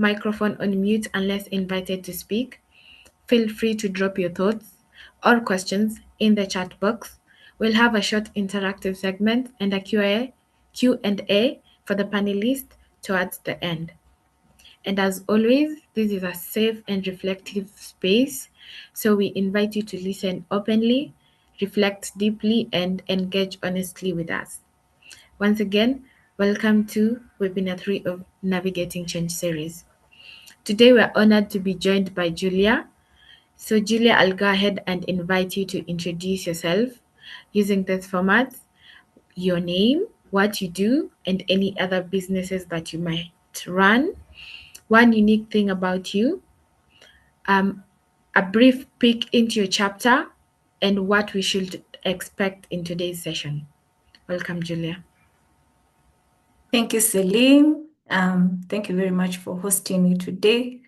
microphone on mute unless invited to speak. Feel free to drop your thoughts or questions in the chat box. We'll have a short interactive segment and a Q&A for the panelists towards the end. And as always, this is a safe and reflective space, so we invite you to listen openly, reflect deeply, and engage honestly with us. Once again, welcome to Webinar 3 of Navigating Change series. Today, we're honored to be joined by Julia. So Julia, I'll go ahead and invite you to introduce yourself using this format, your name, what you do, and any other businesses that you might run. One unique thing about you, a brief peek into your chapter, and what we should expect in today's session. Welcome, Julia. Thank you, Celine. Thank you very much for hosting me today.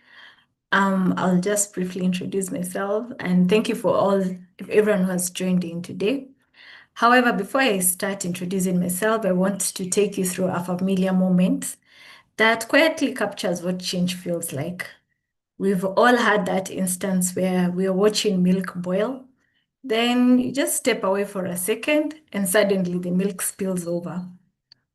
I'll just briefly introduce myself, and thank you for everyone who has joined in today. However, before I start introducing myself, I want to take you through a familiar moment that quietly captures what change feels like. We've all had that instance where we are watching milk boil, then you just step away for a second and suddenly the milk spills over.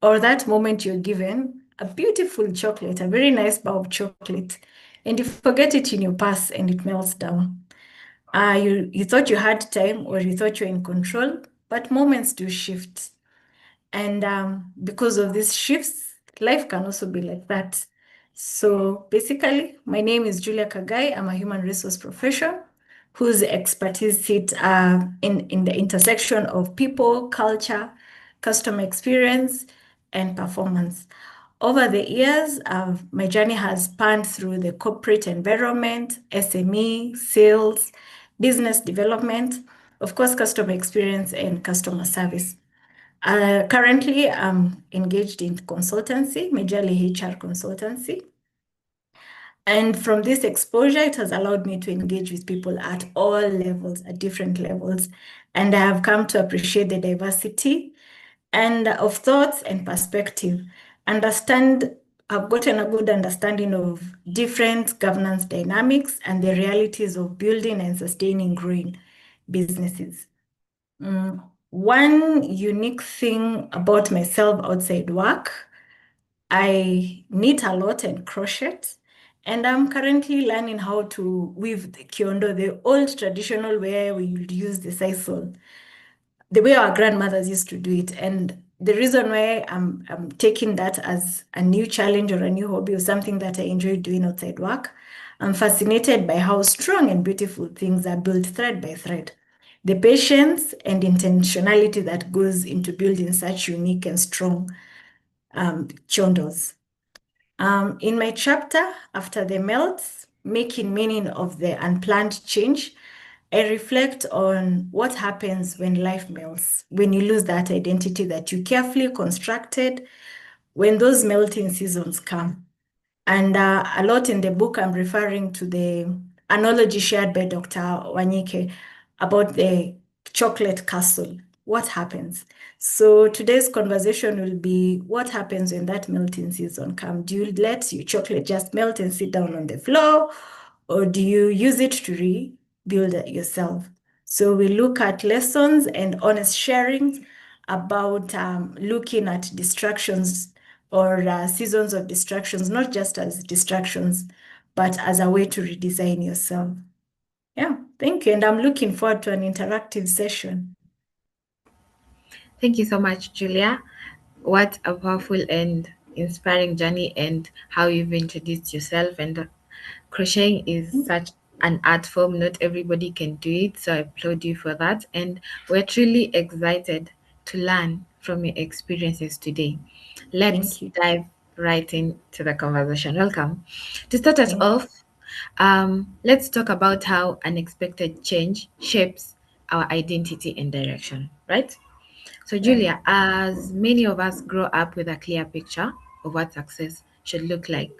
Or that moment you're given a beautiful chocolate, a very nice bar of chocolate, and you forget it in your purse and it melts down. You thought you had time or you thought you're in control, but moments do shift. And because of these shifts, life can also be like that. So basically, my name is Julia Kagai. I'm a human resource professional whose expertise sits in the intersection of people, culture, customer experience, and performance. Over the years, my journey has spanned through the corporate environment, SME, sales, business development, of course, customer experience, and customer service. Currently, I'm engaged in consultancy, majorly HR consultancy. And from this exposure, it has allowed me to engage with people at all levels, at different levels. And I have come to appreciate the diversity and of thoughts and perspective. I've gotten a good understanding of different governance dynamics and the realities of building and sustaining growing businesses. One unique thing about myself outside work, I knit a lot and crochet, and I'm currently learning how to weave the kiondo, the old traditional way we would use the sisal, the way our grandmothers used to do it. And the reason why I'm taking that as a new challenge or a new hobby or something that I enjoy doing outside work, I'm fascinated by how strong and beautiful things are built thread by thread. The patience and intentionality that goes into building such unique and strong chondos. In my chapter, After the Melts, Making Meaning of the Unplanned Change, I reflect on what happens when life melts, when you lose that identity that you carefully constructed, when those melting seasons come. And a lot in the book, I'm referring to the analogy shared by Dr. Wanyike about the chocolate castle. What happens? So today's conversation will be what happens when that melting season comes. Do you let your chocolate just melt and sit down on the floor, or do you use it to rebuild it yourself? So we look at lessons and honest sharing about looking at distractions or seasons of distractions, not just as distractions, but as a way to redesign yourself. Yeah, thank you. And I'm looking forward to an interactive session. Thank you so much, Julia. What a powerful and inspiring journey, and how you've introduced yourself. And crocheting is such an art form. Not everybody can do it, so I applaud you for that. And we're truly excited to learn from your experiences today. Let's Thank you. dive right into the conversation. Welcome. To start us Thank you. off, let's talk about how unexpected change shapes our identity and direction, right? So, Right. Julia, as many of us grow up with a clear picture of what success should look like,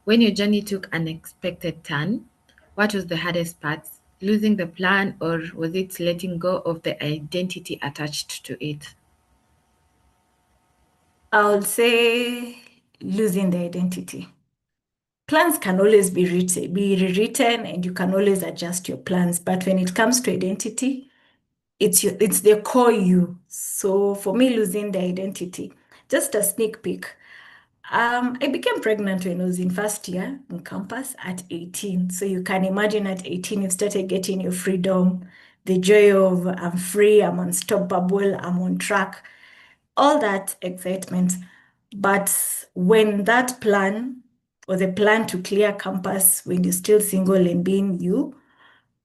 when your journey took an unexpected turn, what was the hardest part? Losing the plan, or was it letting go of the identity attached to it? I would say losing the identity. plans can always be rewritten, and you can always adjust your plans. But when it comes to identity, it's the core you. So for me, losing the identity, just a sneak peek. I became pregnant when I was in first year in campus at 18. So you can imagine at 18, you started getting your freedom, the joy of I'm free, I'm unstoppable, I'm on track, all that excitement. But when that plan, or the plan to clear campus when you're still single and being you,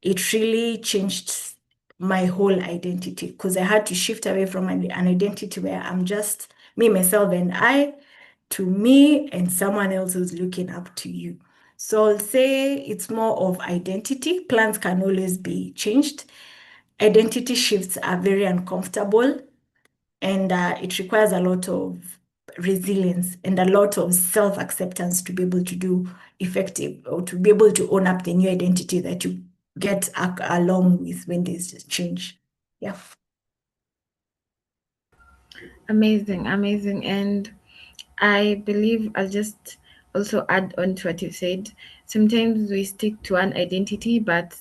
it really changed my whole identity, because I had to shift away from an identity where I'm just me, myself, and I, to me and someone else who's looking up to you. So I'll say it's more of identity. Plans can always be changed. Identity shifts are very uncomfortable, and it requires a lot of resilience and a lot of self-acceptance to be able to do effective, or to be able to own up the new identity that you get along with when there's a change. Yeah. Amazing, amazing. And I believe I'll just also add on to what you said. Sometimes we stick to one identity, but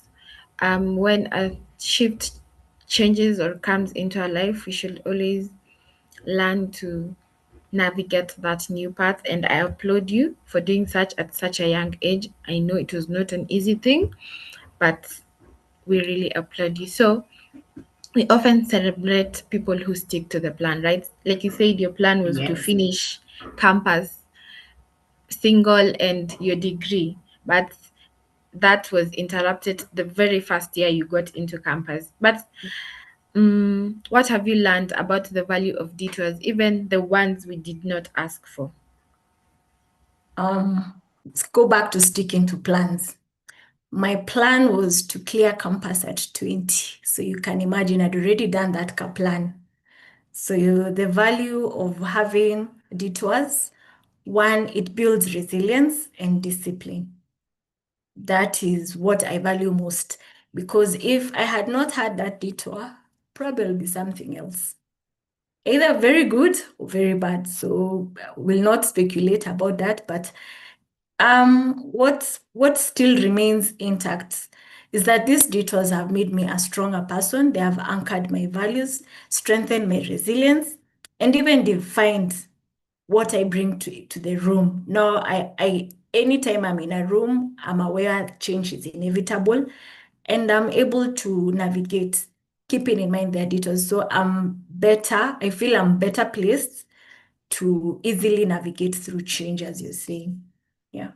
when a shift changes or comes into our life, we should always learn to navigate that new path. And I applaud you for doing such at such a young age. I know it was not an easy thing, but we really applaud you. So we often celebrate people who stick to the plan, right? Like you said, your plan was to Yes. finish campus single and your degree, but that was interrupted the very first year you got into campus. But what have you learned about the value of detours, even the ones we did not ask for? Let's go back to sticking to plans. My plan was to clear campus at 20. So you can imagine I'd already done that plan. So the value of having detours, one, it builds resilience and discipline. That is what I value most, because if I had not had that detour, probably will be something else, either very good or very bad. So we'll not speculate about that, but what still remains intact is that these detours have made me a stronger person. They have anchored my values, strengthened my resilience, and even defined what I bring to the room. Now, I anytime I'm in a room, I'm aware change is inevitable, and I'm able to navigate, keeping in mind the details. So I feel I'm better placed to easily navigate through change, as you're saying. Yeah.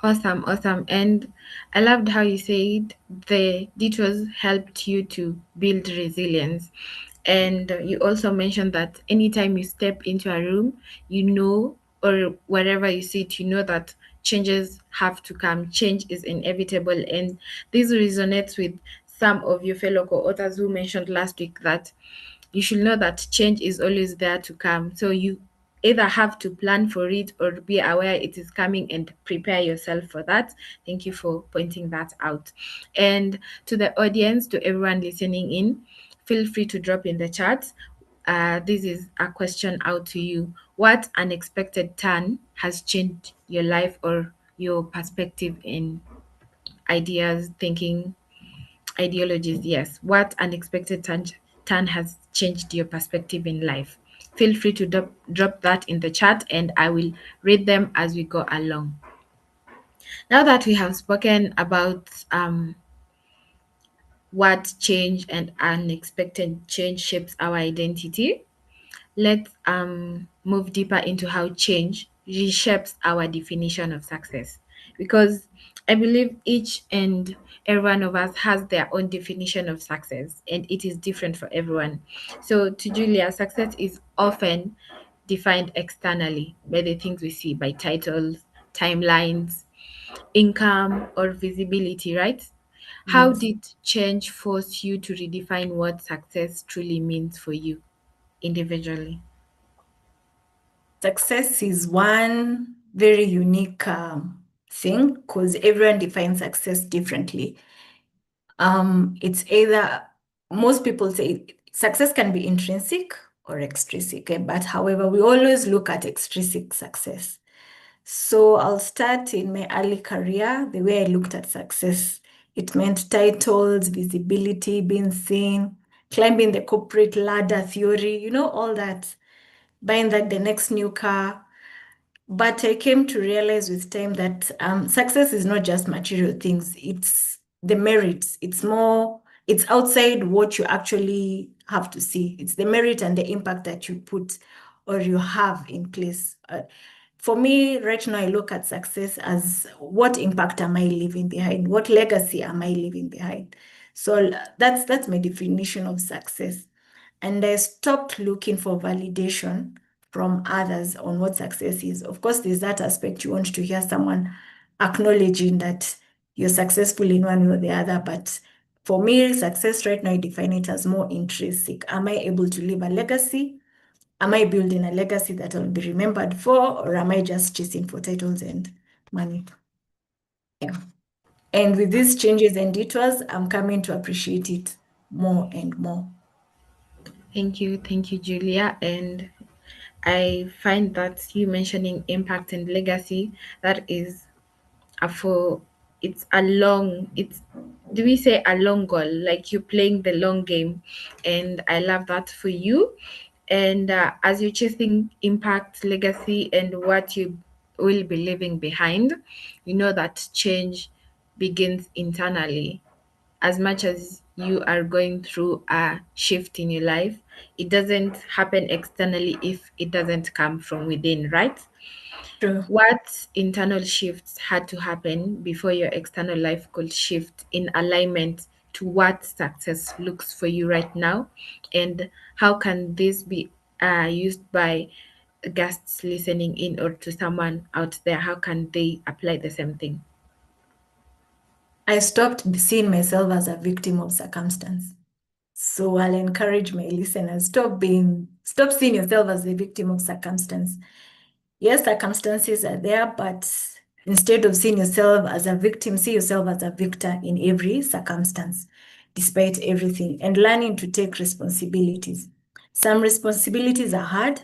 Awesome, awesome. And I loved how you said the detours helped you to build resilience. And you also mentioned that anytime you step into a room, you know, or wherever you sit, you know that changes have to come. Change is inevitable. And this resonates with some of your fellow co-authors who mentioned last week that you should know that change is always there to come. So you either have to plan for it or be aware it is coming and prepare yourself for that. Thank you for pointing that out. And to the audience, to everyone listening in, feel free to drop in the chat. This is a question out to you. What unexpected turn has changed your life or your perspective in ideas, thinking, ideologies? Yes. What unexpected turn has changed your perspective in life? Feel free to drop that in the chat and I will read them as we go along. Now that we have spoken about what change and unexpected change shapes our identity, let's move deeper into how change reshapes our definition of success. Because I believe each and every one of us has their own definition of success, and it is different for everyone. So, to Julia, success is often defined externally by the things we see, by titles, timelines, income, or visibility, right? How Yes. did change force you to redefine what success truly means for you individually? Success is one very unique thing, because everyone defines success differently. It's either, most people say success can be intrinsic or extrinsic, but however, we always look at extrinsic success. So I'll start in my early career, the way I looked at success. It meant titles, visibility, being seen, climbing the corporate ladder theory, all that, buying the next new car. But I came to realize with time that success is not just material things, it's the merits. It's outside what you actually have to see. It's the merit and the impact that you put or you have in place. For me, right now, I look at success as what impact am I leaving behind? What legacy am I leaving behind? So that's my definition of success. And I stopped looking for validation from others on what success is. Of course, there's that aspect you want to hear someone acknowledging that you're successful in one way or the other. But for me, success right now, I define it as more intrinsic. Am I able to leave a legacy? Am I building a legacy that I'll be remembered for, or am I just chasing for titles and money? Yeah. And with these changes and detours, I'm coming to appreciate it more and more. Thank you, Julia. And I find that you mentioning impact and legacy, that is for it's a long it's do we say a long goal, like you're playing the long game, and I love that for you. And as you're chasing impact, legacy, and what you will be leaving behind, you know that change begins internally. As much as you are going through a shift in your life, it doesn't happen externally if it doesn't come from within, right? True. What internal shifts had to happen before your external life could shift in alignment to what success looks for you right now? And how can this be used by guests listening in, or to someone out there? How can they apply the same thing? I stopped seeing myself as a victim of circumstance. So I'll encourage my listeners, stop seeing yourself as a victim of circumstance. Yes, circumstances are there, but instead of seeing yourself as a victim, see yourself as a victor in every circumstance, despite everything, and learning to take responsibilities. Some responsibilities are hard.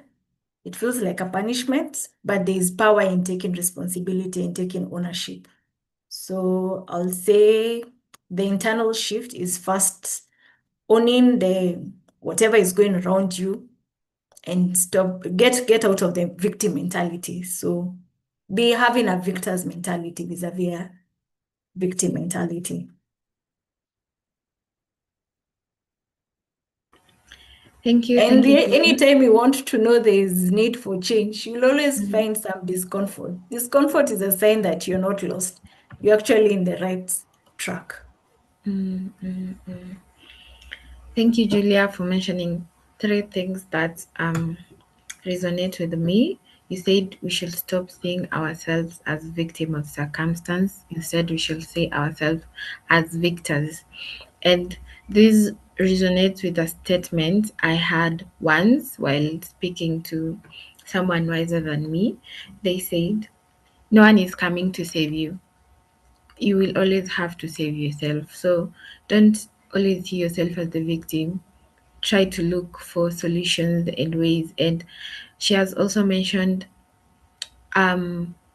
It feels like a punishment, but there is power in taking responsibility and taking ownership. So I'll say the internal shift is first owning the whatever is going around you and get out of the victim mentality. So be having a victor's mentality vis-a-vis a victim mentality. Thank you, And thank you, Julia. anytime you want to know there is need for change, you'll always find some discomfort. Discomfort is a sign that you're not lost. You're actually in the right track. Thank you, Julia, for mentioning three things that resonate with me. You said we should stop seeing ourselves as victim of circumstance. Instead, we should see ourselves as victors. And this resonates with a statement I had once while speaking to someone wiser than me. They said, "No one is coming to save you. You will always have to save yourself. So don't always see yourself as the victim. Try to look for solutions and ways." And she has also mentioned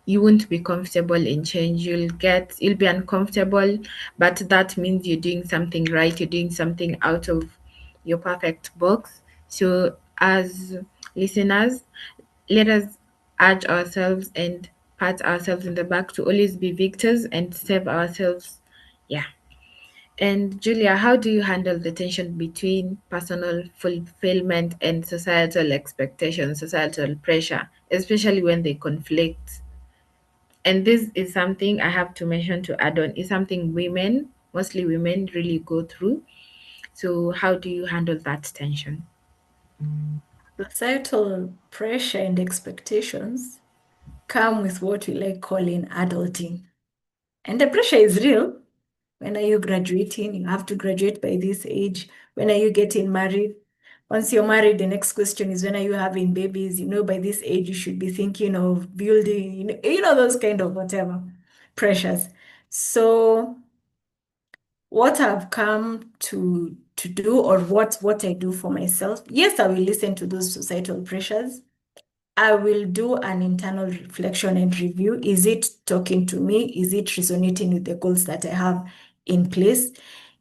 you won't be comfortable in change. You'll be uncomfortable, but that means you're doing something right, you're doing something out of your perfect box. So as listeners, let us urge ourselves and pat ourselves in the back to always be victors and save ourselves. Yeah. And Julia, how do you handle the tension between personal fulfillment and societal expectations, societal pressure, especially when they conflict? And this is something I have to mention to add on, is something women, mostly women, really go through. So how do you handle that tension? Societal pressure and expectations come with what we like calling adulting. And the pressure is real. When are you graduating? You have to graduate by this age. When are you getting married? Once you're married, the next question is when are you having babies? By this age, you should be thinking of building, those kind of whatever pressures. So what I've come to do or what I do for myself, yes, I will listen to those societal pressures. I will do an internal reflection and review. Is it talking to me? Is it resonating with the goals that I have in place?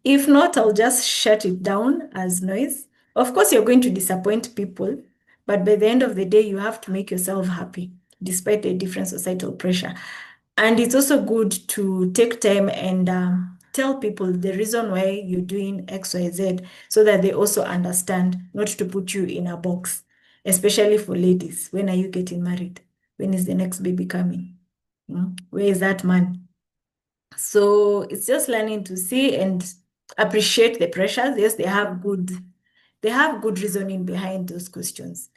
If not, I'll just shut it down as noise. Of course, you're going to disappoint people, but by the end of the day, you have to make yourself happy despite the different societal pressure. And it's also good to take time and tell people the reason why you're doing X, Y, Z so that they also understand, not to put you in a box, especially for ladies. When are you getting married? When is the next baby coming? Where is that man? So it's just learning to see and appreciate the pressures. Yes, they have good reasoning behind those questions,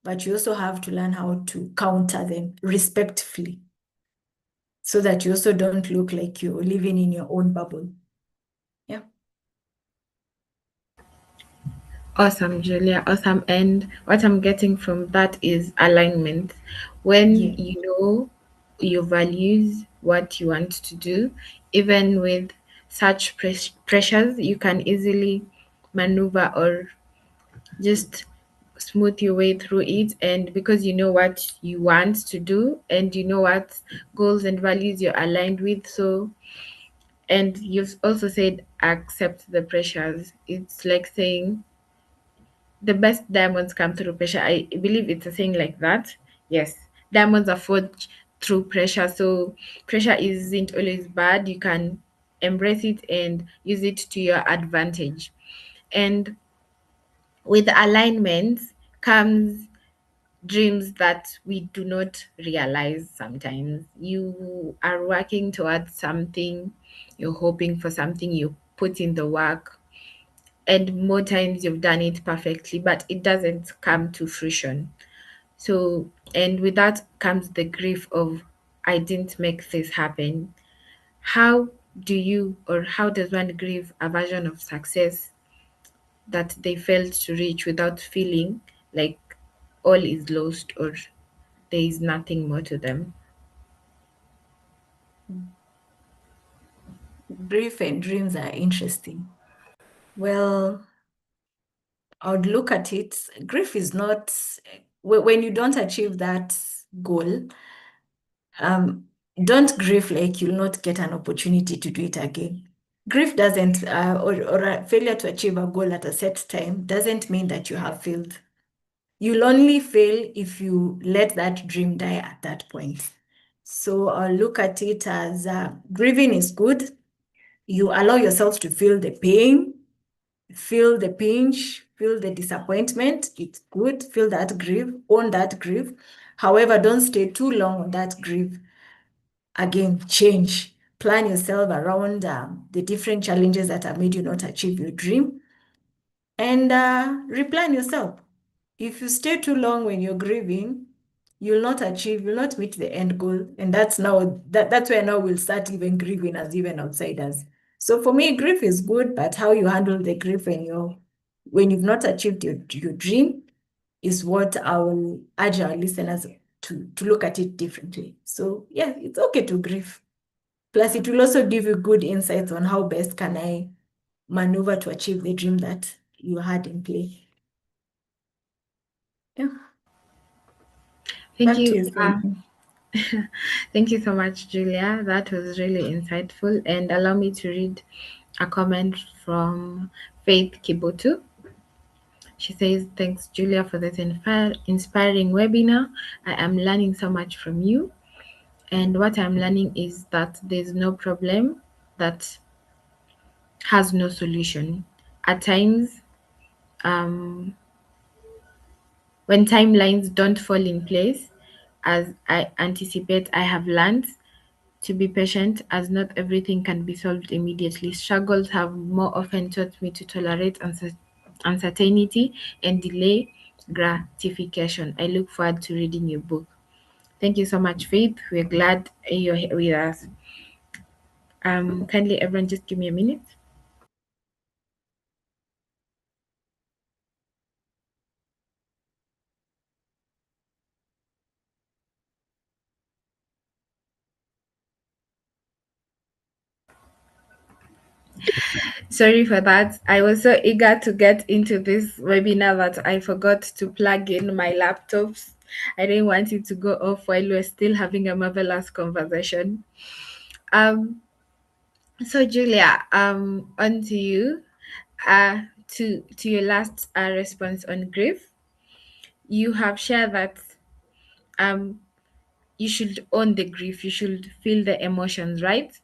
but you also have to learn how to counter them respectfully so that you also don't look like you're living in your own bubble. Yeah. Awesome, Julia. Awesome. And what I'm getting from that is alignment. When Yeah. you know your values, what you want to do, even with such pressures, you can easily maneuver or just smooth your way through it. And because you know what you want to do and you know what goals and values you're aligned with, so and you've also said accept the pressures. It's like saying the best diamonds come through pressure. I believe it's a thing like that. Yes, diamonds are forged through pressure. So pressure isn't always bad. You can embrace it and use it to your advantage. And with alignment comes dreams that we do not realize sometimes. You are working towards something, you're hoping for something, you put in the work, and more times you've done it perfectly, but it doesn't come to fruition. So, and with that comes the grief of, I didn't make this happen. How do you, or how does one grieve a version of success that they failed to reach without feeling like all is lost or there is nothing more to them? Grief and dreams are interesting. Well, I would look at it. Grief is not when you don't achieve that goal, um, don't grieve like you'll not get an opportunity to do it again. Grief doesn't, or a failure to achieve a goal at a set time doesn't mean that you have failed. You'll only fail if you let that dream die at that point. So I'll look at it as grieving is good. You allow yourself to feel the pain, feel the pinch, feel the disappointment. It's good. Feel that grief, own that grief. However, don't stay too long on that grief. Again, change. Plan yourself around the different challenges that have made you not achieve your dream and replan yourself. If you stay too long when you're grieving, you'll not meet the end goal. And that's where now we'll start even grieving as even outsiders. So for me, grief is good, but how you handle the grief when you've not achieved your dream is what I will urge our listeners to look at it differently. So yeah, it's okay to grieve. Plus, it will also give you good insights on how best can I maneuver to achieve the dream that you had in play. Yeah. Thank Back to you. you, Celine. Thank you so much, Julia. That was really insightful. And allow me to read a comment from Faith Kibotu. She says, thanks, Julia, for this inspiring webinar. I am learning so much from you. And what I'm learning is that there's no problem that has no solution. At times, um, when timelines don't fall in place as I anticipate, I have learned to be patient as not everything can be solved immediately. Struggles have more often taught me to tolerate uncertainty and delay gratification. I look forward to reading your book. Thank you so much, Faith. We're glad you're here with us. Kindly, everyone, just give me a minute. Sorry for that. I was so eager to get into this webinar that I forgot to plug in my laptops. I didn't want it to go off while we're still having a marvelous conversation. Um, so Julia, on to you. To your last response on grief, you have shared that um you should own the grief, you should feel the emotions, right?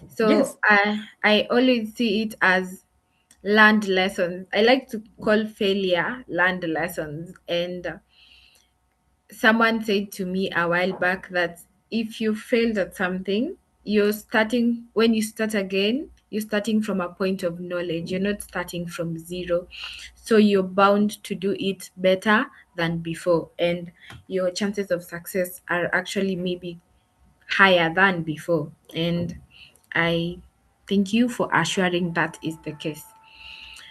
So Yes. I always see it as learned lessons. I like to call failure learned lessons. And someone said to me a while back that if you failed at something, when you start again, you're starting from a point of knowledge. You're not starting from zero. So you're bound to do it better than before. And your chances of success are actually maybe higher than before. And I thank you for assuring that is the case.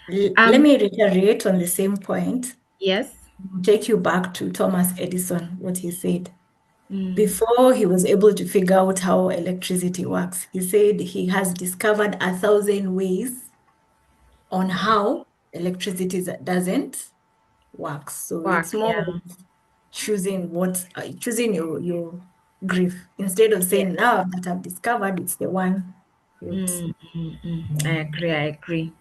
Let Um, me reiterate on the same point. yes. Take you back to Thomas Edison, what he said. Mm, Before he was able to figure out how electricity works, he said he has discovered 1,000 ways on how electricity doesn't work. So it's work, more yeah. of choosing your grief instead of Yeah. saying now that I've discovered it's the one. It's I agree. I agree.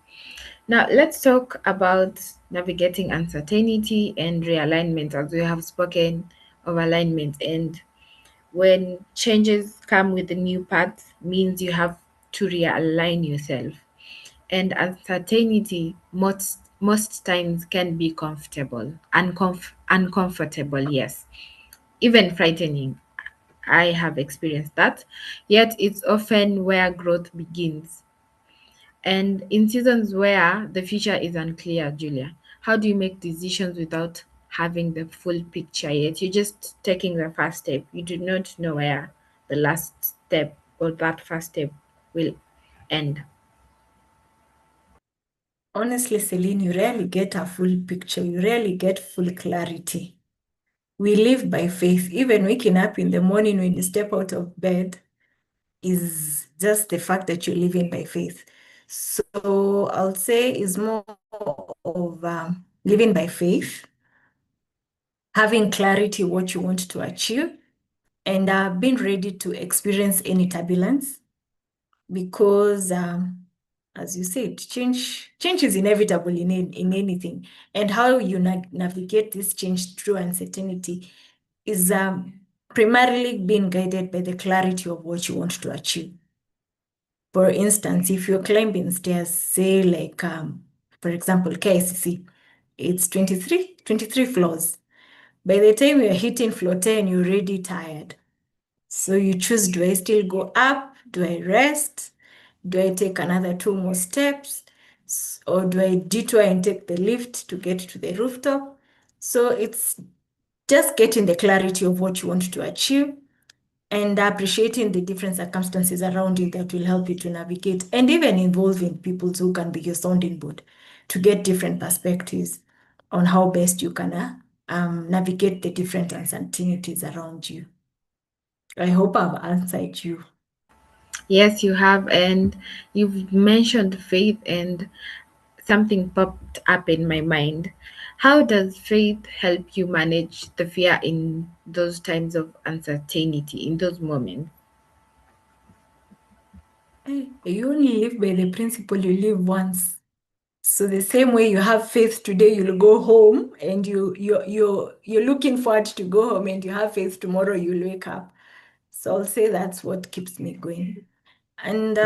Now, let's talk about navigating uncertainty and realignment, as we have spoken of alignment. And when changes come with a new path, means you have to realign yourself. And uncertainty most times can be uncomfortable, yes, even frightening. I have experienced that. Yet it's often where growth begins. And in seasons where the future is unclear, Julia, how do you make decisions without having the full picture yet? You're just taking the first step. You do not know where the last step or that first step will end. honestly, Celine, you rarely get a full picture. You rarely get full clarity. We live by faith. Even waking up in the morning when you step out of bed is just the fact that you're living by faith. So I'll say is more of living by faith, having clarity what you want to achieve, and being ready to experience any turbulence because, as you said, change is inevitable in anything, and how you navigate this change through uncertainty is primarily being guided by the clarity of what you want to achieve. For instance, if you're climbing stairs, say like, for example, KICC, it's 23 floors. By the time you're hitting floor 10, you're already tired. So you choose, do I still go up? Do I rest? Do I take another 2 more steps? Or do I detour and take the lift to get to the rooftop? So it's just getting the clarity of what you want to achieve and appreciating the different circumstances around you that will help you to navigate, and even involving people who can be your sounding board to get different perspectives on how best you can navigate the different uncertainties around you. I hope I've answered you. Yes, you have. And you've mentioned faith, and something popped up in my mind. How does faith help you manage the fear in those times of uncertainty, in those moments? You only live by the principle you live once. So the same way you have faith today, you'll go home and you're looking forward to go home, and you have faith tomorrow, you'll wake up. So I'll say that's what keeps me going. And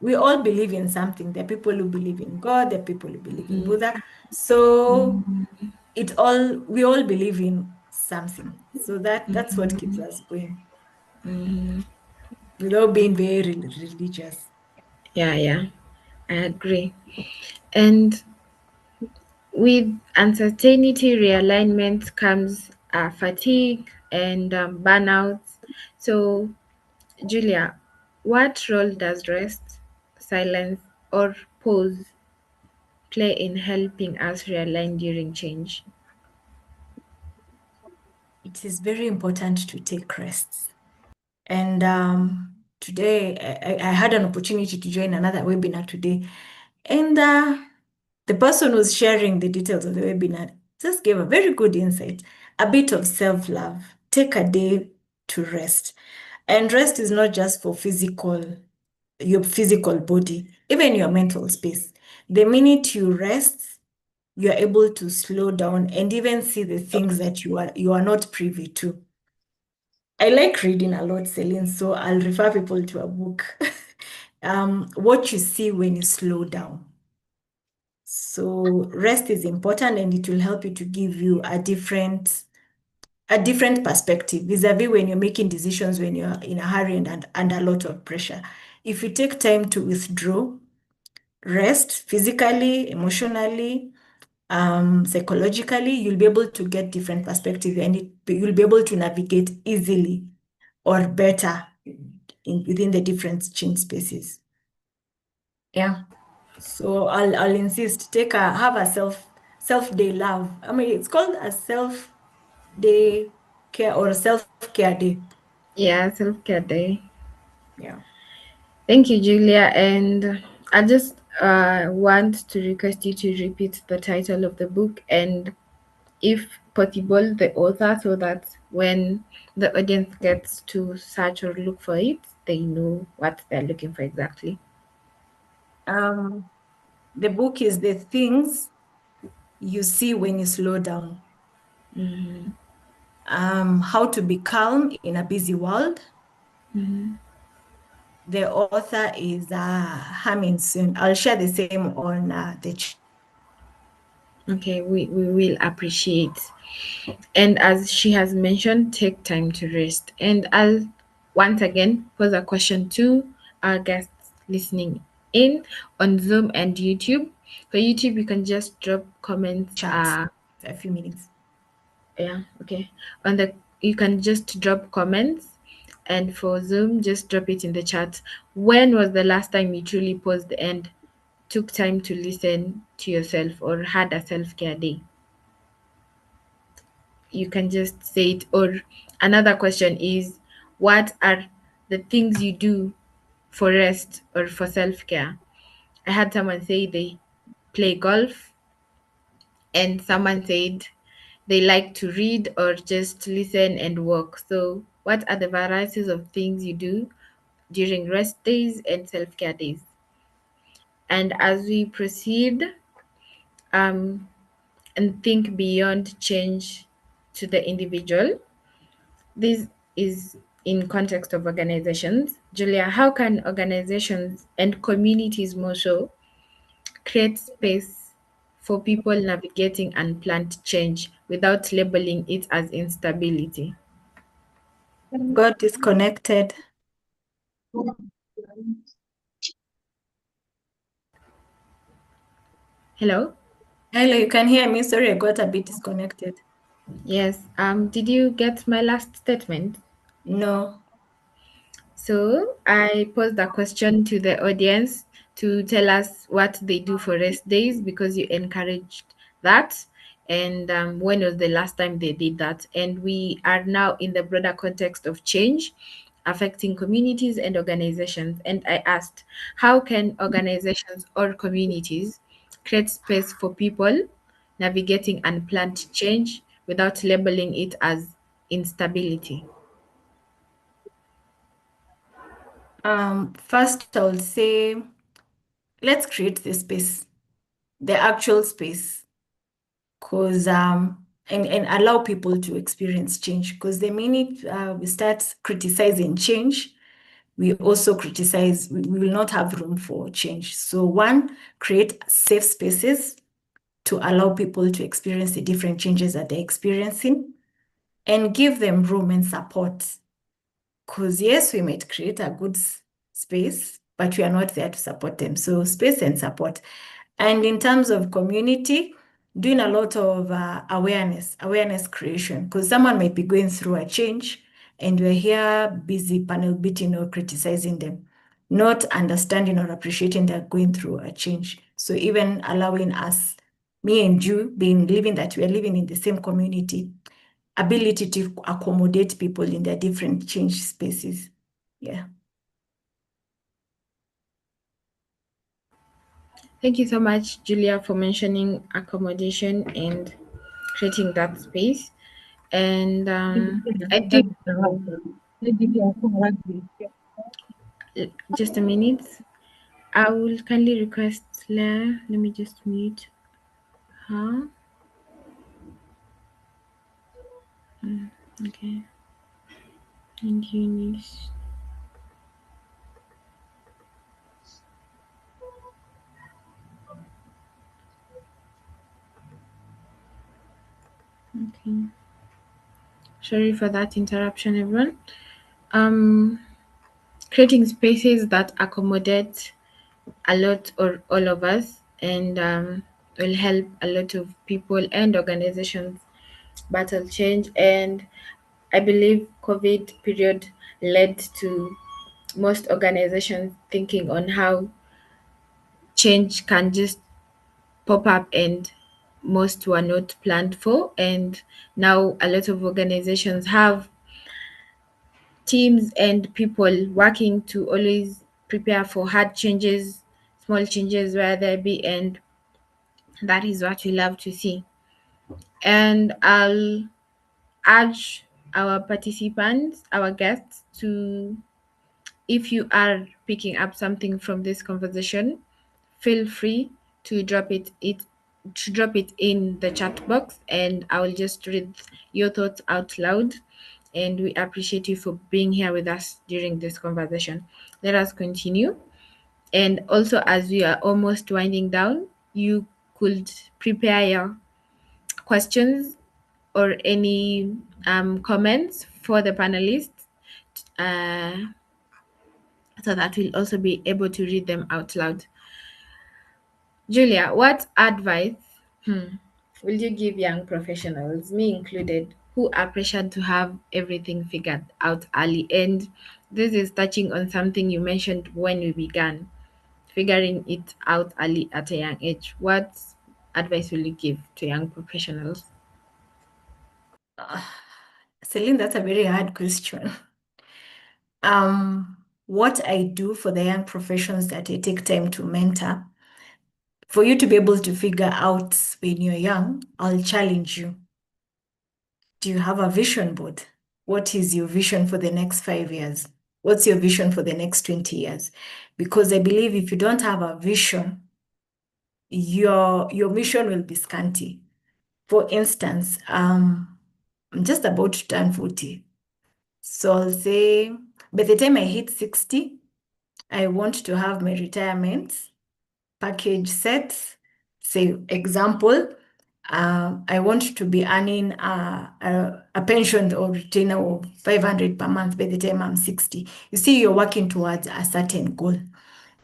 we all believe in something. There are people who believe in God, there are people who believe in Mm, Buddha. So we all believe in something. So that's what keeps us going without being very religious. yeah, yeah, I agree. And with uncertainty, realignment comes fatigue and burnout. So, Julia, what role does rest, silence, or pause play in helping us realign during change? It is very important to take rests. And today, I had an opportunity to join another webinar today. And the person who's sharing the details of the webinar just gave a very good insight. a bit of self-love. Take a day to rest. And rest is not just for your physical body, even your mental space. The minute you rest, you're able to slow down and even see the things that you are not privy to. I like reading a lot, Celine, so I'll refer people to a book. What you see when you slow down. So rest is important and it will help you to give you a different perspective vis-a-vis when you're making decisions when you're in a hurry and under a lot of pressure. If you take time to withdraw, rest physically, emotionally, psychologically, you'll be able to get different perspective and you'll be able to navigate easily or better within the different change spaces. Yeah. So I'll insist, have a self-day love. I mean, it's called a self-day care or a self-care day. Yeah, self-care day. Yeah. Thank you, Julia. And I just want to request you to repeat the title of the book and, if possible, the author, so that when the audience gets to search or look for it, they know what they're looking for exactly. The book is The Things You See When You Slow Down. Mm-hmm. How to Be Calm in a Busy World. Mm-hmm. The author is Hamin Soon. I'll share the same on the chat. Okay, we will appreciate. And as she has mentioned, take time to rest. And I'll once again pose a question to our guests listening in on Zoom and YouTube. For YouTube, you can just drop comments. A few minutes. Yeah, okay. On the You can just drop comments, and for Zoom, just drop it in the chat. When was the last time you truly paused and took time to listen to yourself or had a self-care day? You can just say it. Or another question is, what are the things you do for rest or for self-care? I had someone say they play golf, and someone said they like to read or just listen and walk. So what are the varieties of things you do during rest days and self-care days? And as we proceed, um, and think beyond change to the individual, this is in context of organizations. Julia, how can organizations and communities more so create space for people navigating unplanned change without labeling it as instability? Got disconnected. Hello? Hello, you can hear me? Sorry, I got a bit disconnected. Yes. Did you get my last statement? No. So I posed a question to the audience to tell us what they do for rest days, because you encouraged that. And when was the last time they did that? And we are now in the broader context of change affecting communities and organizations. And I asked, how can organizations or communities create space for people navigating unplanned change without labeling it as instability? First I'll say, let's create the space, the actual space, because and allow people to experience change. Because the minute we start criticizing change, we also criticize, we will not have room for change. So one, create safe spaces to allow people to experience the different changes that they're experiencing and give them room and support. Because yes, we might create a good space, but we are not there to support them. So space and support. And in terms of community, doing a lot of awareness creation, because someone might be going through a change and we're here busy panel beating or criticizing them, not understanding or appreciating they're going through a change. So even allowing us, me and you, being living that we are living in the same community, ability to accommodate people in their different change spaces. Yeah. Thank you so much, Julia, for mentioning accommodation and creating that space. And I think just a minute. I will kindly request Claire. Let me just mute her. Okay. Thank you, Nish. Okay. Sorry for that interruption, everyone. Um, Creating spaces that accommodate a lot or all of us and will help a lot of people and organizations battle change. And I believe COVID period led to most organizations thinking on how change can just pop up and most were not planned for. And now a lot of organizations have teams and people working to always prepare for hard changes, small changes where there be, and that is what we love to see. And I'll urge our participants, our guests, to, if you are picking up something from this conversation, feel free to drop it in the chat box, and I will just read your thoughts out loud. And we appreciate you for being here with us during this conversation. Let us continue. And also, as we are almost winding down, you could prepare your questions or any comments for the panelists, uh, so that we'll also be able to read them out loud. Julia, what advice will you give young professionals, me included, who are pressured to have everything figured out early? And this is touching on something you mentioned when we began, figuring it out early at a young age. What advice will you give to young professionals? Uh, Celine, that's a very hard question. What I do for the young professions that I take time to mentor, for you to be able to figure out when you're young, I'll challenge you. Do you have a vision board? What is your vision for the next 5 years? What's your vision for the next 20 years? Because I believe if you don't have a vision, your mission will be scanty. For instance, I'm just about to turn 40. So I'll say by the time I hit 60, I want to have my retirement package set. Say, example, I want to be earning a pension or retainer of 500 per month by the time I'm 60. You see, you're working towards a certain goal.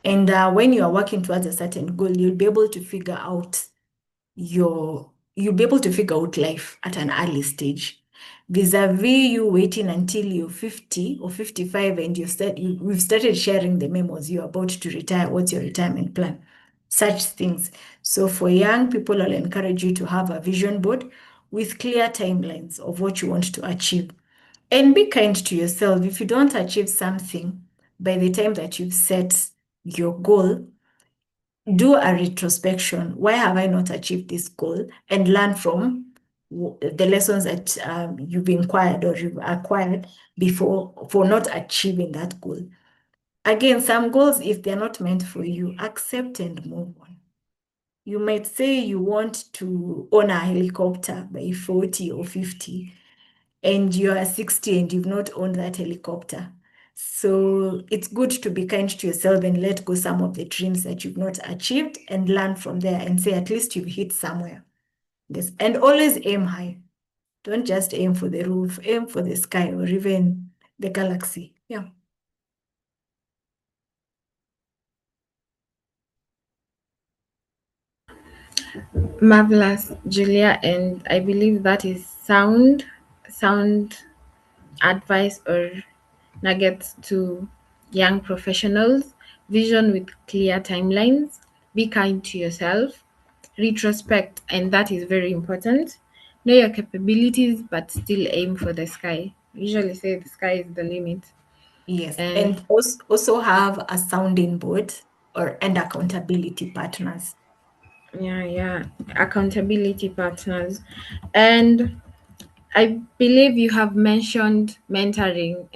And when you are working towards a certain goal, you'll be able to figure out you'll be able to figure out life at an early stage. Vis-a-vis you waiting until you're 50 or 55 and we've started sharing the memos, you're about to retire, what's your retirement plan? Such things. So for young people, I'll encourage you to have a vision board with clear timelines of what you want to achieve. And be kind to yourself. If you don't achieve something by the time that you've set your goal, do a retrospection. Why have I not achieved this goal? And learn from the lessons that you've inquired or you've acquired before for not achieving that goal. Again, some goals, if they're not meant for you, accept and move on. You might say you want to own a helicopter by 40 or 50, and you are 60 and you've not owned that helicopter. So it's good to be kind to yourself and let go some of the dreams that you've not achieved and learn from there and say at least you've hit somewhere. Yes. And always aim high. Don't just aim for the roof, aim for the sky or even the galaxy. Yeah. Marvelous, Julia, and I believe that is sound advice or nuggets to young professionals. Vision with clear timelines, be kind to yourself, retrospect, and that is very important. Know your capabilities, but still aim for the sky. We usually say the sky is the limit. Yes. And And also have a sounding board and accountability partners. yeah, accountability partners. And I believe you have mentioned mentoring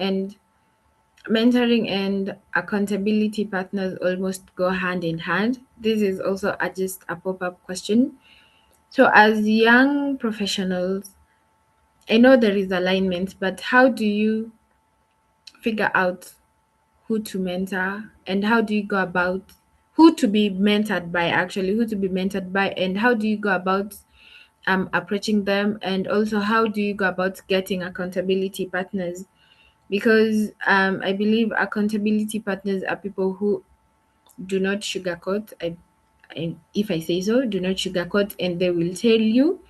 and accountability partners almost go hand in hand. This is also just a pop-up question. So as young professionals, I know there is alignment, but how do you figure out who to mentor, and how do you go about who to be mentored by, actually, who to be mentored by, and how do you go about approaching them, and also how do you go about getting accountability partners? Because I believe accountability partners are people who do not sugarcoat. If I say so, do not sugarcoat, and they will tell you.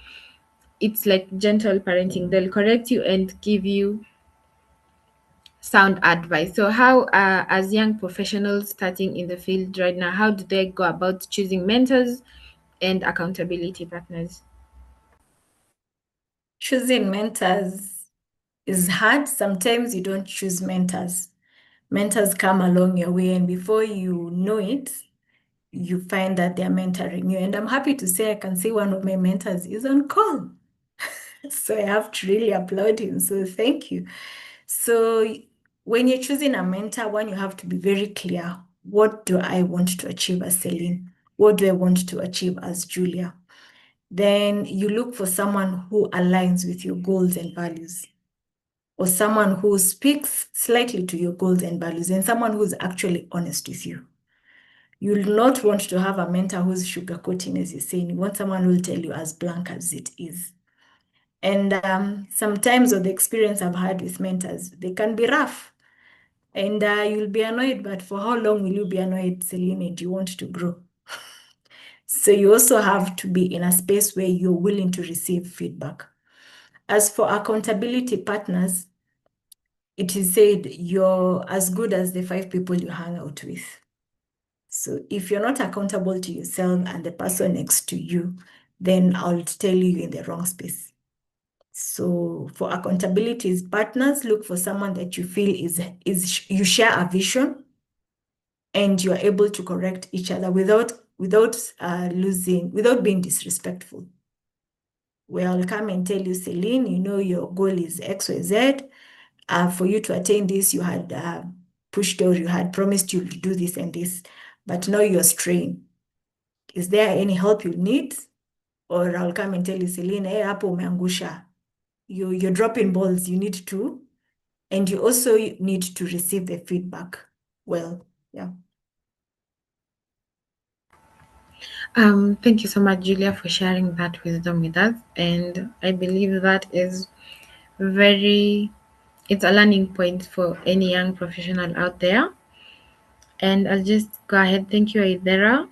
It's like gentle parenting. They'll correct you and give you sound advice. So, how, as young professionals starting in the field right now, how do they go about choosing mentors and accountability partners? Choosing mentors is hard. Sometimes you don't choose mentors. Mentors come along your way, and before you know it, you find that they're mentoring you. And I'm happy to say I can say one of my mentors is on call. So I have to really applaud him. So thank you. So when you're choosing a mentor, one, you have to be very clear. What do I want to achieve as Celine? What do I want to achieve as Julia? Then you look for someone who aligns with your goals and values, or someone who speaks slightly to your goals and values, and someone who's actually honest with you. You'll not want to have a mentor who's sugarcoating, as you're saying. You want someone who will tell you as blank as it is. And sometimes, with the experience I've had with mentors, they can be rough. And you'll be annoyed, but for how long will you be annoyed, Celine? Do you want to grow? So you also have to be in a space where you're willing to receive feedback. As for accountability partners, it is said you're as good as the 5 people you hang out with. So if you're not accountable to yourself and the person next to you, then I'll tell you you're in the wrong space. So for accountability partners, look for someone that you feel is you share a vision and you are able to correct each other without being disrespectful. Where I'll come and tell you, Celine, your goal is XYZ. For you to attain this, you had pushed, or you had promised you'll do this and this, but now you're straying. Is there any help you need? Or I'll come and tell you, Celine, hey, hapo umeangusha. You're dropping balls. You need to, and you also need to receive the feedback. Well, yeah. Thank you so much, Julia, for sharing that wisdom with us. And I believe that is very, it's a learning point for any young professional out there. And I'll just go ahead. Thank you, Aidera,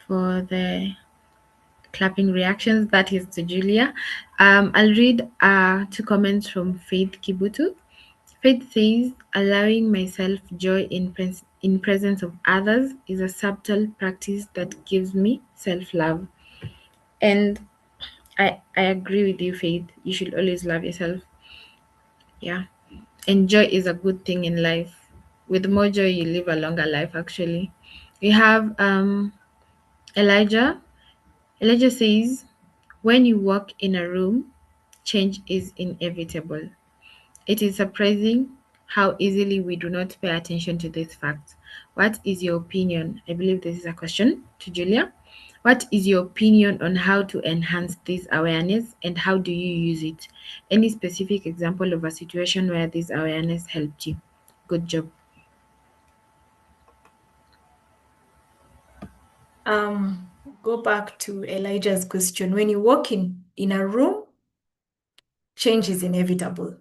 for the clapping reactions. That is to Julia. I'll read 2 comments from Faith Kibutu. Faith says, allowing myself joy in presence of others is a subtle practice that gives me self-love. And I agree with you, Faith. You should always love yourself. Yeah. And joy is a good thing in life. With more joy, you live a longer life, actually. We have Elijah. Elijah says, when you walk in a room, change is inevitable. It is surprising how easily we do not pay attention to this fact. What is your opinion? I believe this is a question to Julia. What is your opinion on how to enhance this awareness, and how do you use it? Any specific example of a situation where this awareness helped you? Good job. Go back to Elijah's question. When you walk in a room, change is inevitable.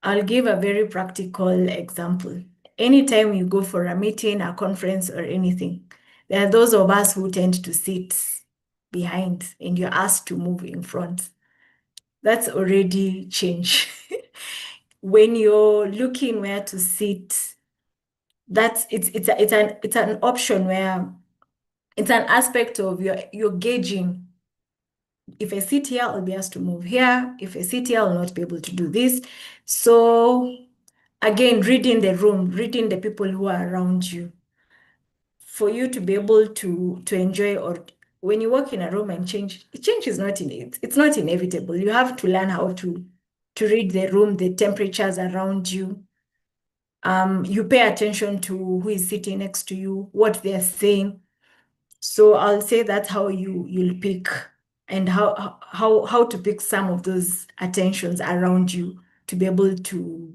I'll give a very practical example. Anytime you go for a meeting, a conference, or anything, there are those of us who tend to sit behind and you're asked to move in front. That's already change. When you're looking where to sit, it's an option where it's an aspect of you're gauging. If I sit here, I'll be asked to move here. If I sit here, I'll not be able to do this. So again, reading the room, reading the people who are around you, for you to be able to enjoy, or when you walk in a room and change is not it's not inevitable. You have to learn how to read the room, the temperatures around you. You pay attention to who is sitting next to you, what they're saying. So I'll say that's how you'll pick, and how to pick some of those attentions around you to be able to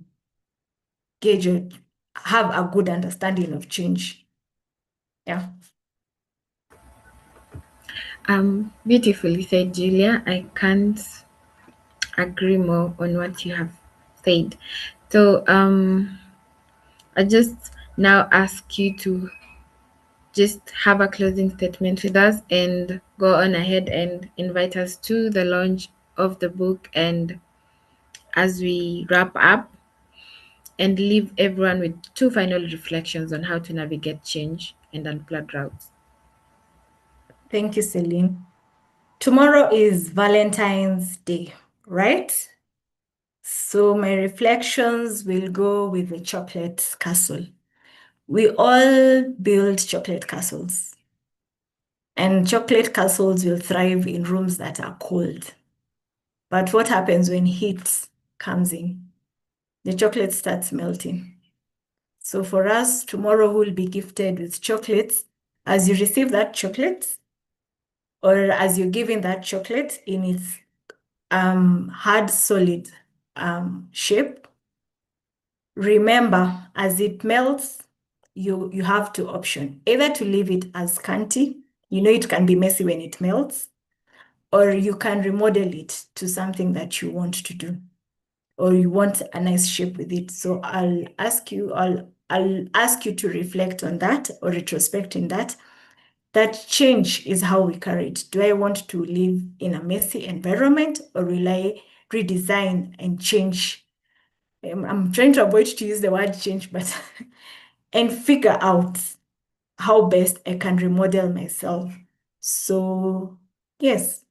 gauge it, have a good understanding of change. Yeah. Beautifully said, Julia. I can't agree more on what you have said. So I just now ask you to just have a closing statement with us and go on ahead and invite us to the launch of the book, and as we wrap up, and leave everyone with two final reflections on how to navigate change and unplanned routes. Thank you, Celine. Tomorrow is Valentine's Day, right? So my reflections will go with the chocolate castle. We all build chocolate castles, and chocolate castles will thrive in rooms that are cold. But what happens when heat comes in? The chocolate starts melting. So for us, tomorrow we'll be gifted with chocolates. As you receive that chocolate, or as you're given that chocolate in its hard, solid shape, remember, as it melts, you have two options: either to leave it as candy, it can be messy when it melts, or you can remodel it to something that you want to do, or you want a nice shape with it. So I'll ask you to reflect on that, or retrospect in that change is how we carry it. Do I want to live in a messy environment, or will I redesign and change? I'm trying to avoid to use the word change, but and figure out how best I can remodel myself. So yes,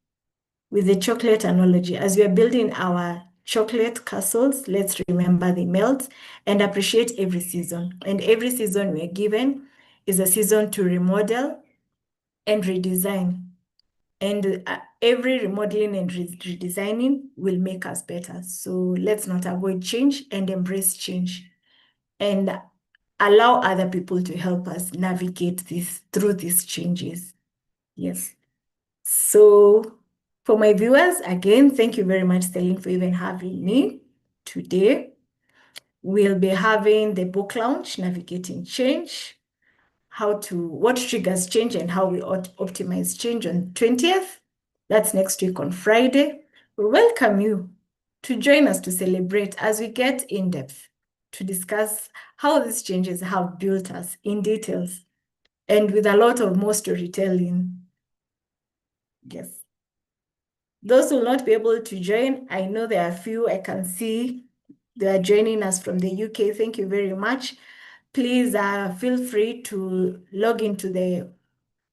with the chocolate analogy, as we are building our chocolate castles, let's remember the melt and appreciate every season. And every season we're given is a season to remodel and redesign. And every remodeling and redesigning will make us better. So let's not avoid change and embrace change, and allow other people to help us navigate through these changes. Yes. So for my viewers, again, thank you very much, Celine, for even having me today. We'll be having the book launch, Navigating Change, what triggers change and how we optimize change, on 20th. That's next week on Friday. We welcome you to join us to celebrate as we get in depth to discuss how these changes have built us in details and with a lot of more storytelling. Yes. Those who will not be able to join, I know there are a few I can see they are joining us from the UK. Thank you very much. Please feel free to log into the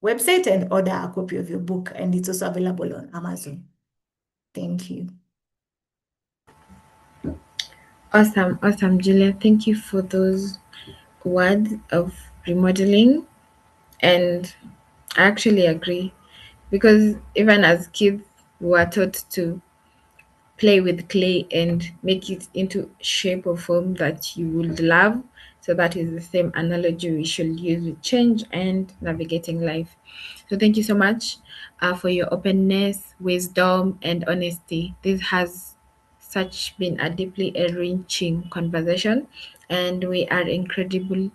website and order a copy of your book, and it's also available on Amazon. Thank you. Awesome, Julia. Thank you for those words of remodeling. And I actually agree, because even as kids, we were taught to play with clay and make it into shape or form that you would love. So that is the same analogy we should use with change and navigating life. So thank you so much for your openness, wisdom, and honesty. This has such been a deeply enriching conversation, and we are incredibly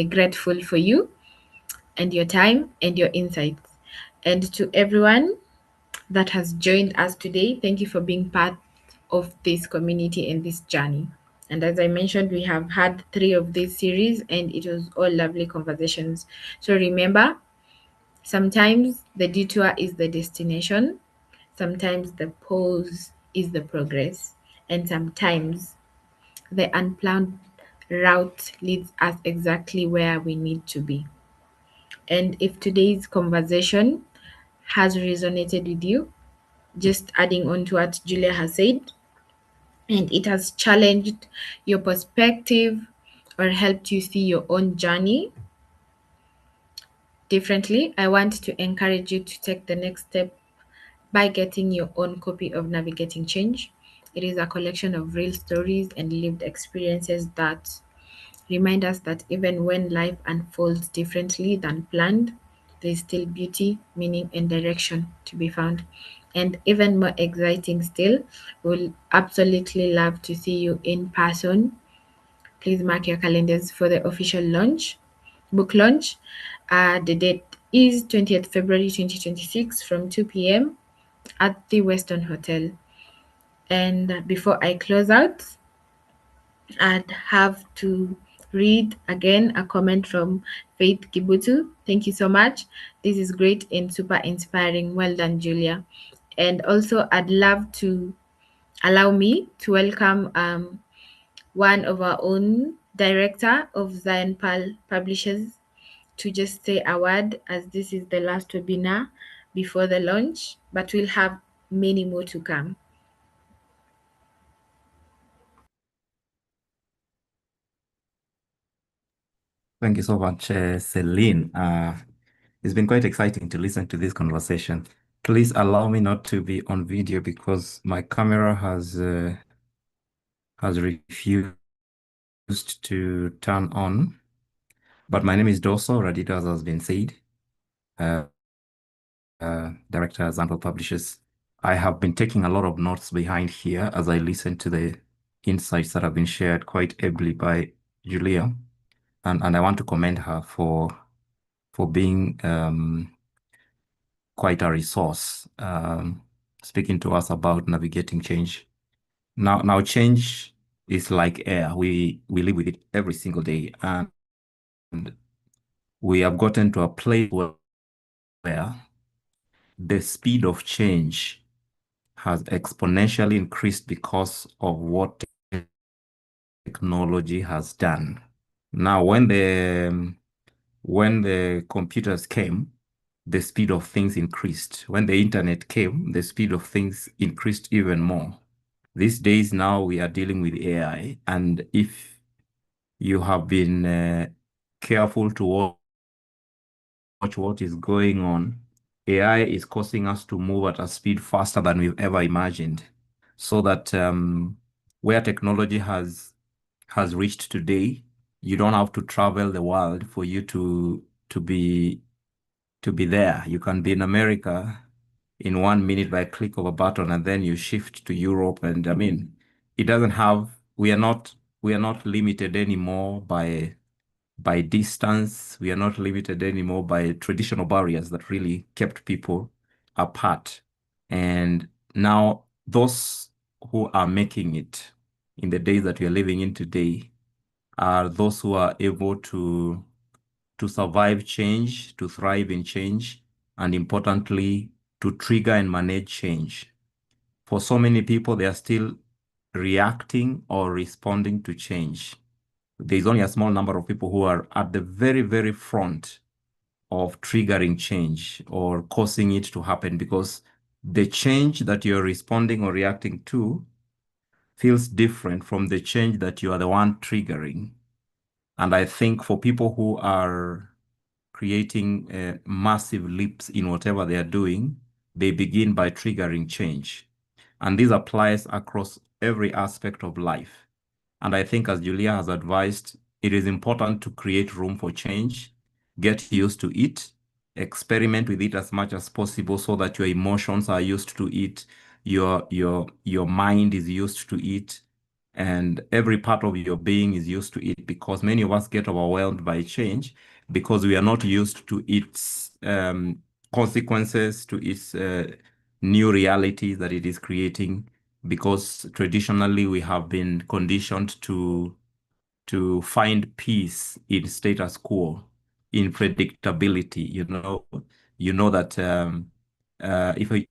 grateful for you and your time and your insights. And to everyone that has joined us today, thank you for being part of this community and this journey. And as I mentioned, we have had 3 of this series, and it was all lovely conversations. So remember, sometimes the detour is the destination, sometimes the pause is the progress, and sometimes the unplanned route leads us exactly where we need to be. And if today's conversation has resonated with you, just adding on to what Julia has said, and it has challenged your perspective or helped you see your own journey, differently, I want to encourage you to take the next step by getting your own copy of Navigating Change. It is a collection of real stories and lived experiences that remind us that even when life unfolds differently than planned, there is still beauty, meaning, and direction to be found. And even more exciting still, we'll absolutely love to see you in person. Please mark your calendars for the official book launch. The date is 20th February 2026 from 2 p.m. at the Weston Hotel. And before I close out, I'd have to read again a comment from Faith Kibutu. Thank you so much. This is great and super inspiring. Well done, Julia. And also, I'd love to allow me to welcome one of our own director of Zion Pal Publishers to just say a word, as this is the last webinar before the launch, but we'll have many more to come. Thank you so much, Celine. It's been quite exciting to listen to this conversation. Please allow me not to be on video because my camera has refused to turn on. But my name is Doso Radito, as has been said, Director at Zion Pal Publishers. I have been taking a lot of notes behind here as I listen to the insights that have been shared quite ably by Julia. And I want to commend her for being quite a resource, speaking to us about navigating change. Now change is like air. We live with it every single day, and we have gotten to a place where the speed of change has exponentially increased because of what technology has done. Now, when the computers came, the speed of things increased. When the internet came, the speed of things increased even more. These days now we are dealing with AI, and if you have been careful to watch what is going on, AI is causing us to move at a speed faster than we've ever imagined. So that where technology has reached today, you don't have to travel the world for you to be there. You can be in America in 1 minute by a click of a button, and then you shift to Europe. And I mean, it doesn't have, we are not limited anymore by distance. We are not limited anymore by traditional barriers that really kept people apart. And now those who are making it in the days that we are living in today are those who are able to survive change, to thrive in change, and importantly, to trigger and manage change. For so many people, they are still reacting or responding to change. There's only a small number of people who are at the very, very front of triggering change or causing it to happen, because the change that you're responding or reacting to feels different from the change that you are the one triggering. And I think for people who are creating massive leaps in whatever they are doing, they begin by triggering change. And this applies across every aspect of life. And I think, as Julia has advised, it is important to create room for change, get used to it, experiment with it as much as possible so that your emotions are used to it, your mind is used to it, and every part of your being is used to it, because many of us get overwhelmed by change because we are not used to its consequences, to its new realities that it is creating, because traditionally we have been conditioned to find peace in status quo, in predictability. You know that if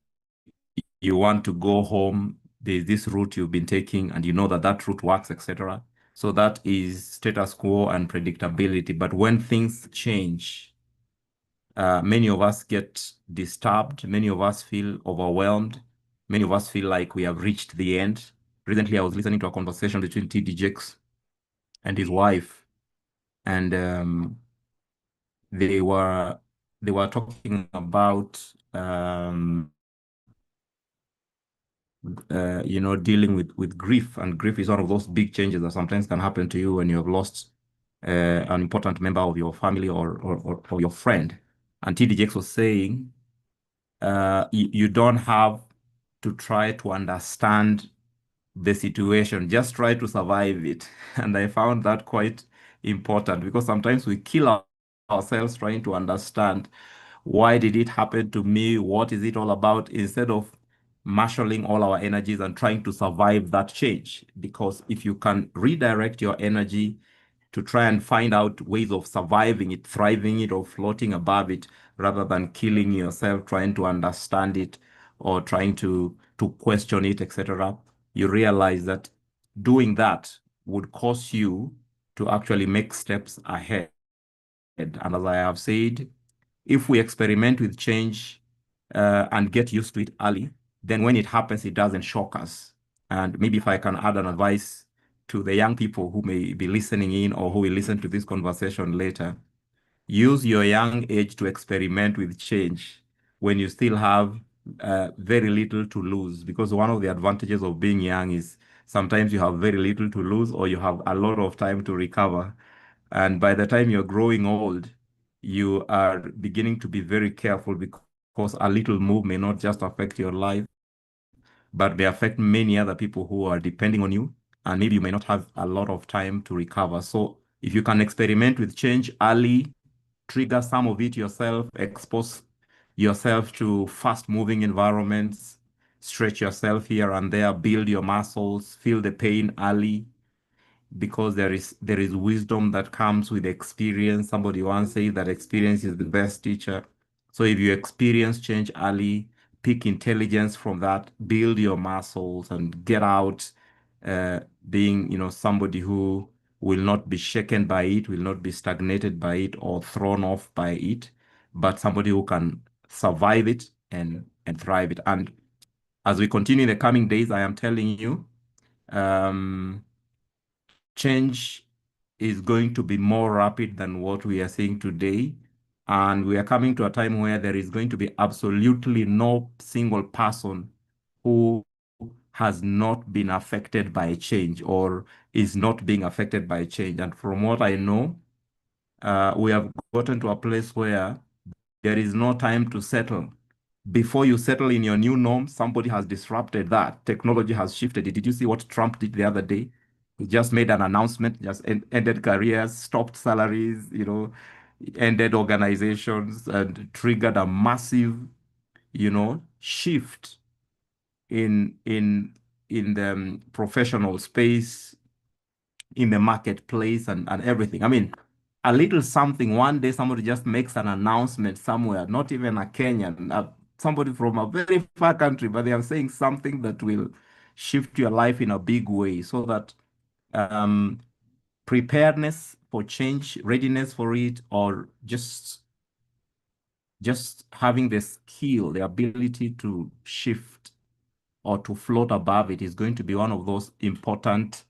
you want to go home, there's this route you've been taking, and you know that that route works, etc. So that is status quo and predictability. But when things change, many of us get disturbed. Many of us feel overwhelmed. Many of us feel like we have reached the end. Recently, I was listening to a conversation between T.D. Jakes and his wife, and they were they were talking about dealing with grief, and grief is one of those big changes that sometimes can happen to you when you have lost an important member of your family or your friend. And TD Jakes was saying, you don't have to try to understand the situation, just try to survive it. And I found that quite important, because sometimes we kill ourselves trying to understand, why did it happen to me? What is it all about? Instead of marshaling all our energies and trying to survive that change. Because if you can redirect your energy to try and find out ways of surviving it, thriving it, or floating above it, rather than killing yourself trying to understand it or trying to question it, etc., you realize that doing that would cause you to actually make steps ahead. And as I have said, if we experiment with change and get used to it early, then when it happens, it doesn't shock us. And maybe if I can add an advice to the young people who may be listening in or who will listen to this conversation later, use your young age to experiment with change when you still have very little to lose. Because one of the advantages of being young is sometimes you have very little to lose, or you have a lot of time to recover. And by the time you're growing old, you are beginning to be very careful, because a little move may not just affect your life, but may affect many other people who are depending on you. And maybe you may not have a lot of time to recover. So if you can experiment with change early, trigger some of it yourself, expose yourself to fast moving environments, stretch yourself here and there, build your muscles, feel the pain early, because there is wisdom that comes with experience. Somebody once said that experience is the best teacher. So if you experience change early, pick intelligence from that, build your muscles, and get out being, somebody who will not be shaken by it, will not be stagnated by it or thrown off by it, but somebody who can survive it and thrive it. And as we continue in the coming days, I am telling you, change is going to be more rapid than what we are seeing today. And we are coming to a time where there is going to be absolutely no single person who has not been affected by change or is not being affected by change. And from what I know, we have gotten to a place where there is no time to settle. Before you settle in your new norm, somebody has disrupted that. Technology has shifted it. Did you see what Trump did the other day? He just made an announcement, just ended careers, stopped salaries, ended organizations, and triggered a massive, shift in the professional space, in the marketplace, and everything. I mean, a little something. One day, somebody just makes an announcement somewhere, not even a Kenyan, somebody from a very far country, but they are saying something that will shift your life in a big way, so that um, preparedness for change, readiness for it, or just having the skill, the ability to shift or to float above it is going to be one of those important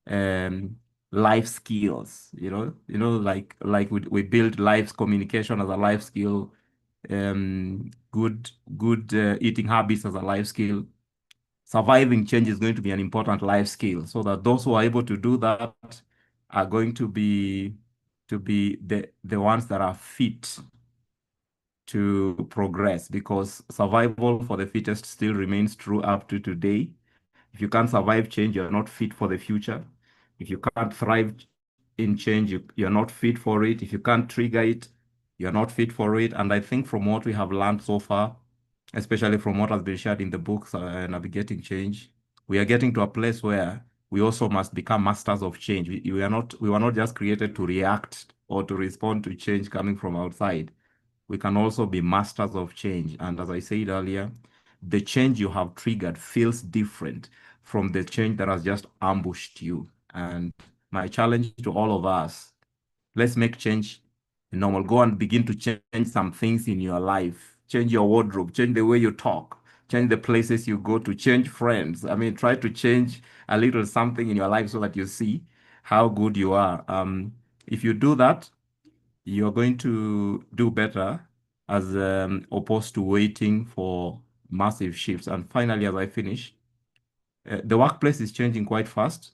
um, life skills. Like we build life's communication as a life skill, good eating habits as a life skill. Surviving change is going to be an important life skill, so that those who are able to do that are going to be the ones that are fit to progress, because survival for the fittest still remains true up to today. If you can't survive change, you're not fit for the future. If you can't thrive in change, you're not fit for it. If you can't trigger it, you're not fit for it. And I think from what we have learned so far, especially from what has been shared in the books, Navigating Change, we are getting to a place where we also must become masters of change. We were not just created to react or to respond to change coming from outside. We can also be masters of change. And as I said earlier, the change you have triggered feels different from the change that has just ambushed you. And my challenge to all of us, let's make change normal. Go and begin to change some things in your life. Change your wardrobe, change the way you talk, change the places you go to, change friends. I mean, try to change a little something in your life so that you see how good you are. If you do that, you're going to do better as opposed to waiting for massive shifts. And finally, as I finish, the workplace is changing quite fast.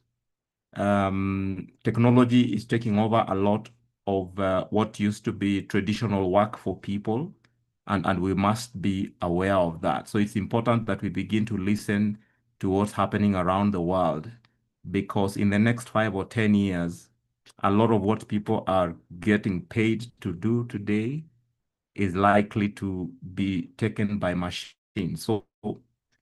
Technology is taking over a lot of what used to be traditional work for people, and we must be aware of that. So it's important that we begin to listen to what's happening around the world, because in the next 5 or 10 years, a lot of what people are getting paid to do today is likely to be taken by machines. So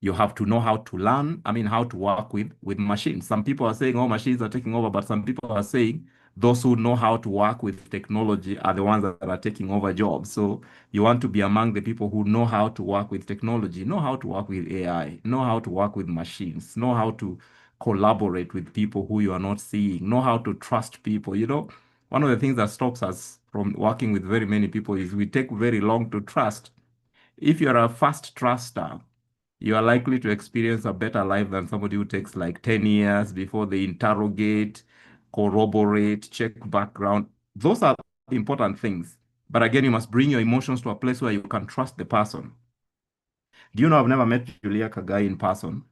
you have to know how to learn, how to work with machines. Some people are saying, oh, machines are taking over, but some people are saying those who know how to work with technology are the ones that are taking over jobs. So you want to be among the people who know how to work with technology, know how to work with AI, know how to work with machines, know how to collaborate with people who you are not seeing, know how to trust people. One of the things that stops us from working with very many people is we take very long to trust. If you're a fast truster, you are likely to experience a better life than somebody who takes like 10 years before they interrogate, corroborate, check background. Those are important things. But again, you must bring your emotions to a place where you can trust the person. Do you know I've never met Julia Kagai in person?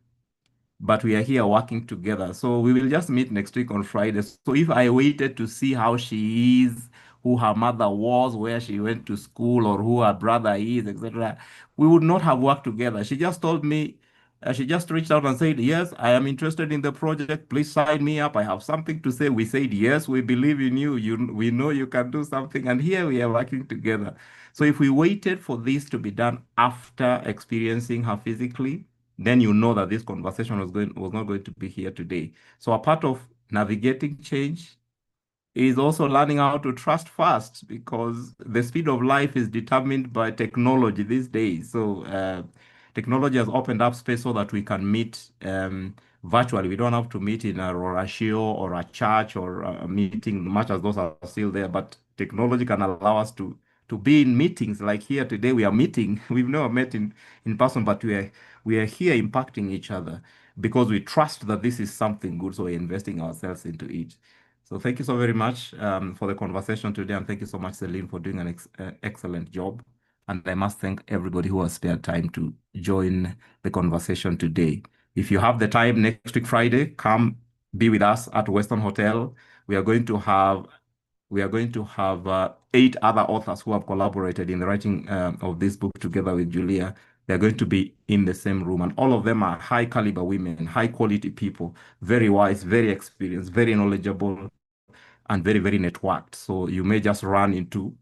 But we are here working together. So we will just meet next week on Friday. So if I waited to see how she is, who her mother was, where she went to school, or who her brother is, etc., we would not have worked together. She just told me, she just reached out and said, yes, I am interested in the project. Please sign me up. I have something to say. We said, yes, we believe in you. We know you can do something. And here we are working together. So if we waited for this to be done after experiencing her physically, then you know that this conversation was not going to be here today. So a part of navigating change is also learning how to trust fast, because the speed of life is determined by technology these days. So technology has opened up space so that we can meet virtually. We don't have to meet in a Rorashio or a church or a meeting, much as those are still there. But technology can allow us to be in meetings like here today. We are meeting. We've never met in person, but we are here impacting each other because we trust that this is something good. So we're investing ourselves into it. So thank you so very much for the conversation today. And thank you so much, Celine, for doing an excellent job. And I must thank everybody who has spared time to join the conversation today. If you have the time next week, Friday, come be with us at Western Hotel. We are going to have 8 other authors who have collaborated in the writing of this book together with Julia. They're going to be in the same room, and all of them are high caliber women, high quality people, very wise, very experienced, very knowledgeable, and very, very networked. So you may just run into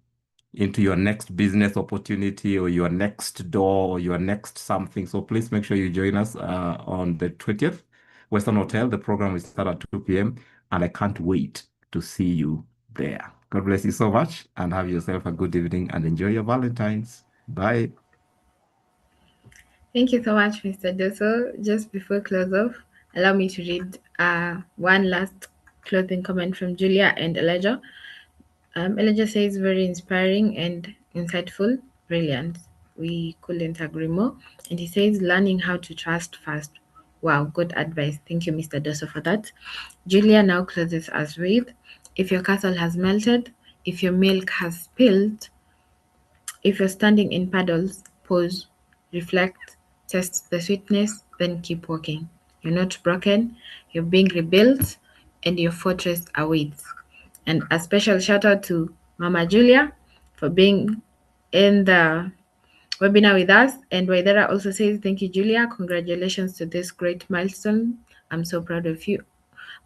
your next business opportunity or your next door or your next something. So please make sure you join us on the 20th, Western Hotel. The program will start at 2 p.m. and I can't wait to see you there. God bless you so much, and have yourself a good evening and enjoy your Valentine's. Bye. Thank you so much, Mr. Doso. Just before close off, allow me to read one last closing comment from Julia and Elijah. Elijah says, very inspiring and insightful, brilliant. We couldn't agree more. And he says, learning how to trust fast. Wow, good advice. Thank you, Mr. Doso, for that. Julia now closes us with, if your castle has melted, if your milk has spilled, if you're standing in puddles, pause, reflect, test the sweetness, then keep walking. You're not broken, you're being rebuilt, and your fortress awaits. And a special shout out to Mama Julia for being in the webinar with us. And Waidera also says, thank you, Julia. Congratulations to this great milestone. I'm so proud of you.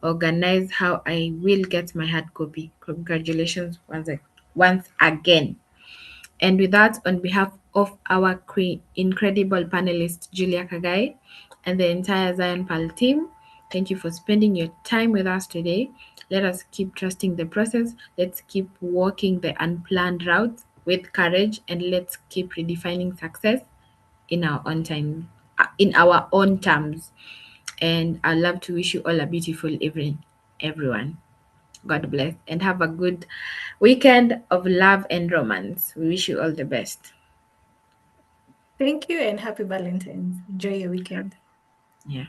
Organize how I will get my hard copy. Congratulations once again. And with that, on behalf of our incredible panelist, Julia Kagai, and the entire Zion Pal team, thank you for spending your time with us today. Let us keep trusting the process. Let's keep walking the unplanned route with courage, and let's keep redefining success in our own time, in our own terms. And I'd love to wish you all a beautiful evening, everyone. God bless and have a good weekend of love and romance. We wish you all the best. Thank you and happy Valentine's. Enjoy your weekend. Yeah.